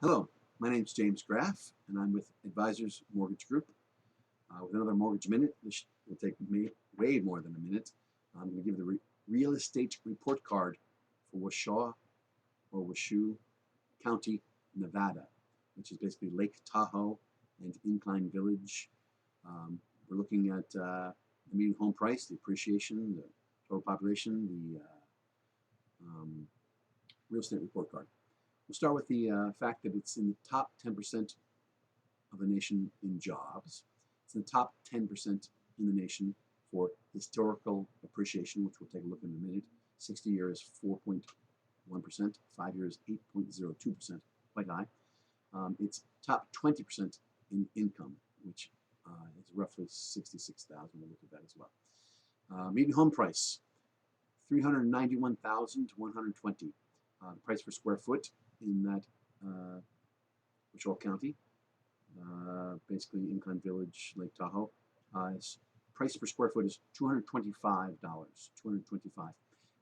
Hello, my name is James Graff, and I'm with Advisors Mortgage Group. With another Mortgage Minute, this will take me way more than a minute. I'm going to give the real estate report card for Washoe County, Nevada, which is basically Lake Tahoe and Incline Village. We're looking at the median home price, the appreciation, the total population, the real estate report card. We'll start with the fact that it's in the top 10% of the nation in jobs. It's in the top 10% in the nation for historical appreciation, which we'll take a look at in a minute. 60 years, 4.1%. 5 years, 8.02%, quite high. It's top 20% in income, which is roughly $66,000. We'll look at that as well. Median home price, $391,120. The price per square foot in that Washoe County, basically Incline Village, Lake Tahoe, price per square foot is $225. $225.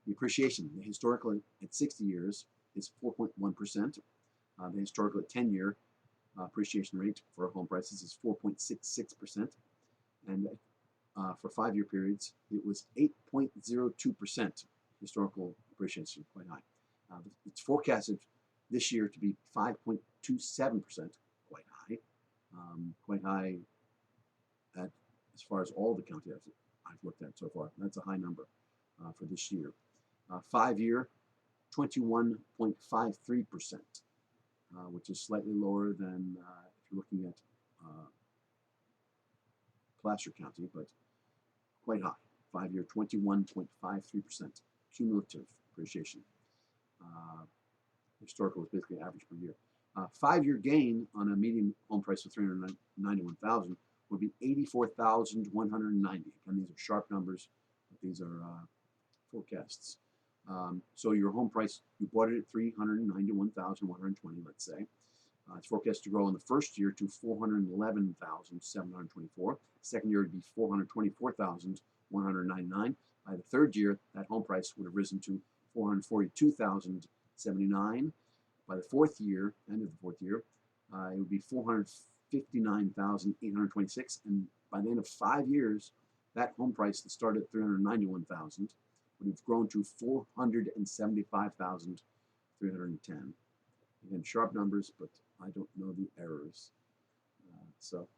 The appreciation, the historical at 60 years is 4.1%. The historical at 10-year appreciation rate for home prices is 4.66%, and for 5-year periods it was 8.02% historical appreciation, quite high. It's forecasted this year to be 5.27%, quite high at, as far as all the counties I've looked at so far. That's a high number for this year. 5-year, 21.53%, which is slightly lower than if you're looking at Placer County, but quite high. 5-year, 21.53% cumulative appreciation. Historical is basically average per year. 5-year gain on a median home price of $391,000 would be $84,190. Again, these are sharp numbers, but these are forecasts. So your home price, you bought it at $391,120, let's say. It's forecast to grow in the first year to $411,724. Second year would be $424,199. By the third year, that home price would have risen to $442,079. By the fourth year, end of the fourth year, it would be $459,826, and by the end of 5 years, that home price that started at $391,000 would have grown to $475,310. Again, sharp numbers, but I don't know the errors, so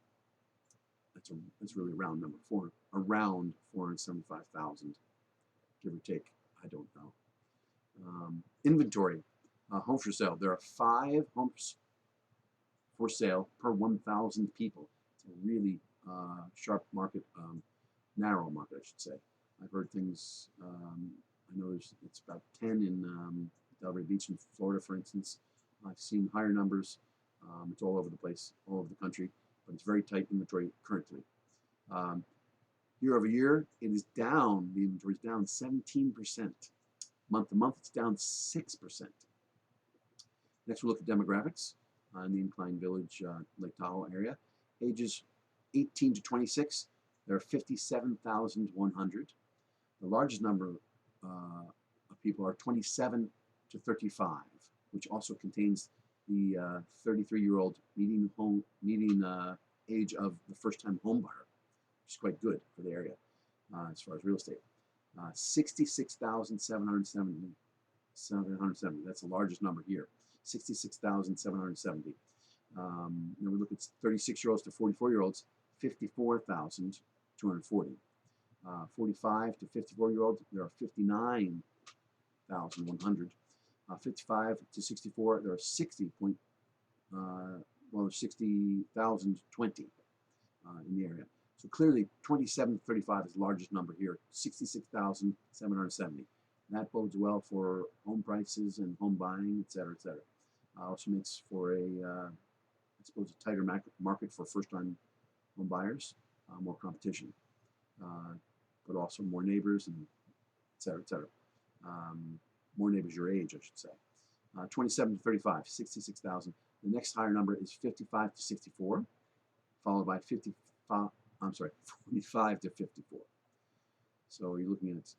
that's really a round number. Around 475,000, give or take. I don't know. Inventory, home for sale. There are 5 homes for sale per 1,000 people. It's a really sharp market, narrow market, I should say. I've heard things, I know it's about 10 in Delray Beach in Florida, for instance. I've seen higher numbers. It's all over the place, all over the country, but it's very tight inventory currently. Year over year, it is down. The inventory is down 17%. Month to month, it's down 6%. Next, we'll look at demographics in the Incline Village, Lake Tahoe area. Ages 18 to 26, there are 57,100. The largest number of people are 27 to 35, which also contains the 33-year-old median age of the first-time home buyer, which is quite good for the area as far as real estate. 66,770. That's the largest number here. 66,770. Then we look at 36-year-olds to 44-year-olds, 54,240. 45 to 54-year-olds, there are 59,100. 55 to 64, there are 60,020 in the area. So clearly, 27 to 35 is the largest number here, 66,770. That bodes well for home prices and home buying, et cetera, et cetera. Also makes for a, I suppose, a tighter market for first-time home buyers, more competition, but also more neighbors, and et cetera, et cetera. More neighbors your age, I should say. 27 to 35, 66,000. The next higher number is 55 to 64, followed by 45 to 54. So you're looking at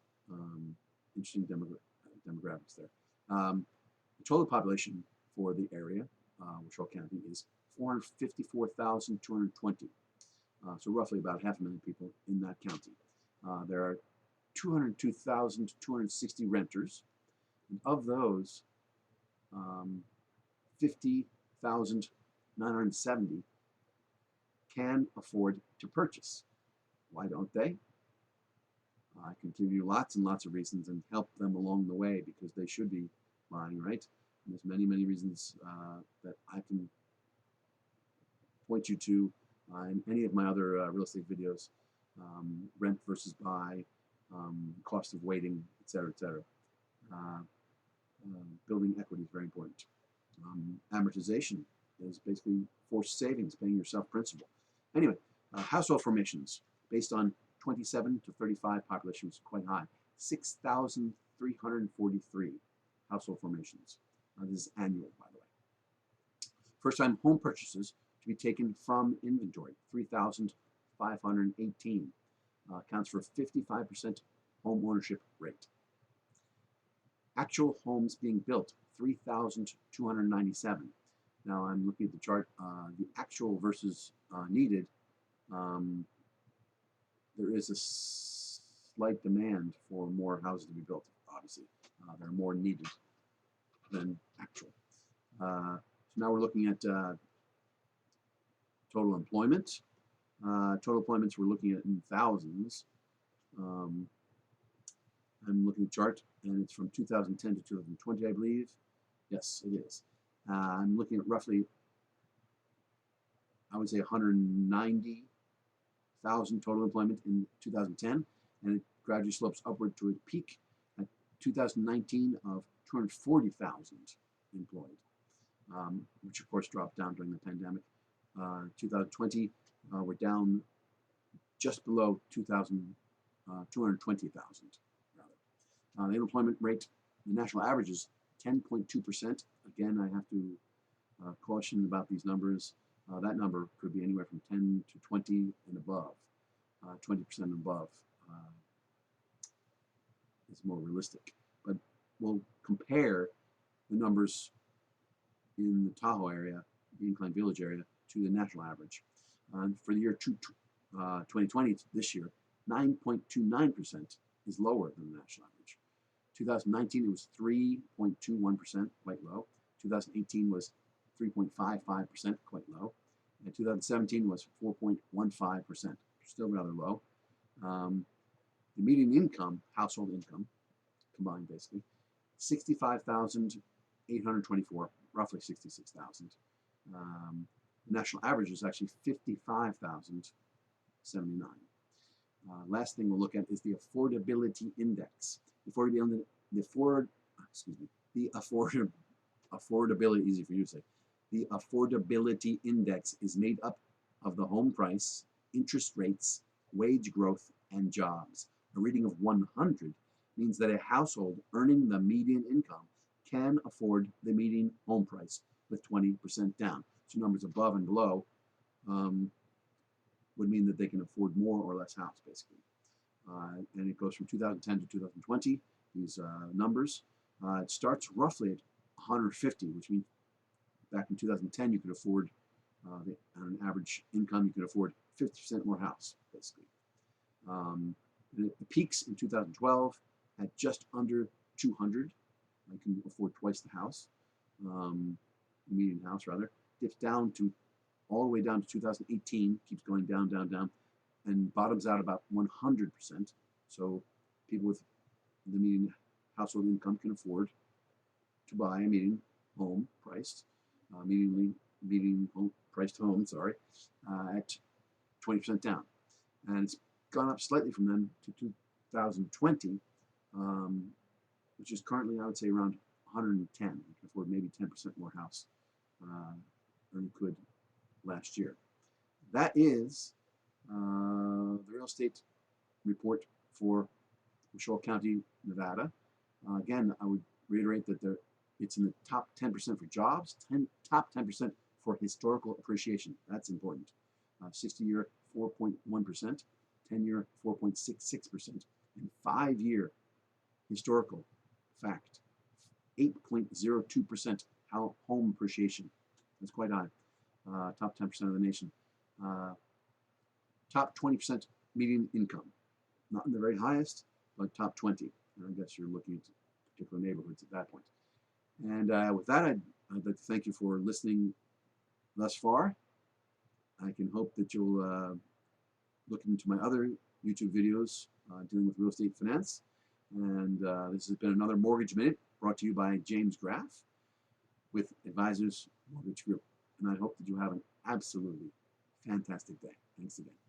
interesting demographics there. The total population for the area Washoe County, is 454,220. So roughly about 500,000 people in that county. There are 202,260 renters, and of those, 50,970 can afford to purchase. Why don't they? I can give you lots and lots of reasons and help them along the way, because they should be buying, right? And there's many, many reasons that I can point you to in any of my other real estate videos. Rent versus buy, cost of waiting, etc., etc. Building equity is very important. Amortization is basically forced savings, paying yourself principal. Anyway, household formations based on 27 to 35 population was quite high. 6,343 household formations. This is annual, by the way. First-time home purchases to be taken from inventory, 3,518. Accounts for 55% home ownership rate. Actual homes being built, 3,297. Now I'm looking at the chart, the actual versus needed. There is a slight demand for more houses to be built, obviously. There are more needed than actual. So now we're looking at total employment. Total employments we're looking at in thousands. I'm looking at the chart, and it's from 2010 to 2020, I believe. Yes, it is. I'm looking at roughly, I would say 190,000 total employment in 2010, and it gradually slopes upward to a peak at 2019 of 240,000 employed, which of course dropped down during the pandemic. 2020, we're down just below 220,000. The unemployment rate, the national average is 10.2%. Again, I have to caution about these numbers. That number could be anywhere from 10 to 20 and above. 20% and above is more realistic. But we'll compare the numbers in the Tahoe area, the Incline Village area, to the national average. For the year 2020, this year, 9.29% is lower than the national average. 2019, it was 3.21%, quite low. 2018 was 3.55%, quite low. And 2017 was 4.15%, still rather low. The median income, household income, combined basically, 65,824, roughly 66,000. The national average is actually 55,00079. Last thing we'll look at is the Affordability Index. Affordability, easy for you to say. The Affordability Index is made up of the home price, interest rates, wage growth, and jobs. A reading of 100 means that a household earning the median income can afford the median home price with 20% down. So numbers above and below would mean that they can afford more or less house, basically. And it goes from 2010 to 2020, these numbers. It starts roughly at 150, which means back in 2010 you could afford, on an average income, you could afford 50% more house, basically. It peaks in 2012 at just under 200. You can afford twice the house, the median house rather. Dips down to all the way down to 2018, keeps going down, down, down, and bottoms out about 100%. So people with the median household income can afford to buy a median home priced, median home priced home, at 20% down. And it's gone up slightly from then to 2020, which is currently, I would say, around 110. You can afford maybe 10% more house than you could last year. That is the real estate report for Washoe County, Nevada. Again, I would reiterate that it's in the top 10% for jobs, top 10% for historical appreciation. That's important. 60-year, 4.1%, 10-year, 4.66%, and 5-year historical fact, 8.02% home appreciation That's quite high. Top 10% of the nation. Top 20% median income. Not in the very highest, but top 20. I guess you're looking at particular neighborhoods at that point. And with that, I'd like to thank you for listening thus far. I can hope that you'll look into my other YouTube videos dealing with real estate finance. And this has been another Mortgage Minute brought to you by James Graff with Advisors Mortgage Group. And I hope that you have an absolutely fantastic day. Thanks again.